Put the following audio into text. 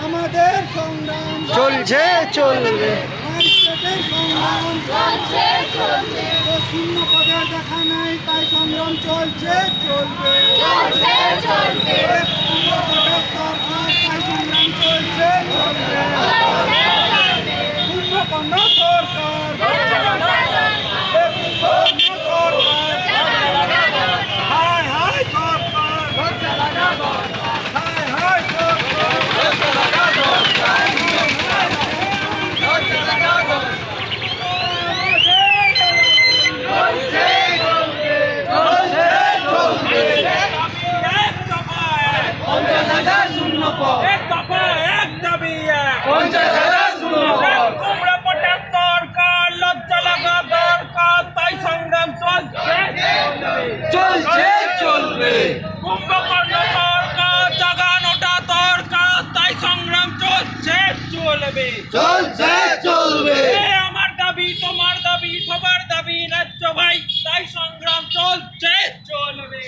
আমাদের সংগ্রাম চলছে চলবে। মাইস্ট্রেটের সংগ্রাম শূন্য পদের দেখা নাই, তাই সংগ্রাম চলছে চলবে। পূর্ণ পদের সরকার, তাই সংগ্রাম চলছে চলবে। পূর্ণপন্ন সরকার, হায় হায় সরকার, হায় হায় সরকার। চলছে চলবে। কুম্ভকর্ণ সরকার জাগানোটা দরকার, তাই সংগ্রাম চলছে চলবে। চলছে চলবে। আমার দাবি, তোমার দাবি, সবার দাবি ন্যায্য ভাই, তাই সংগ্রাম চলছে চলবে।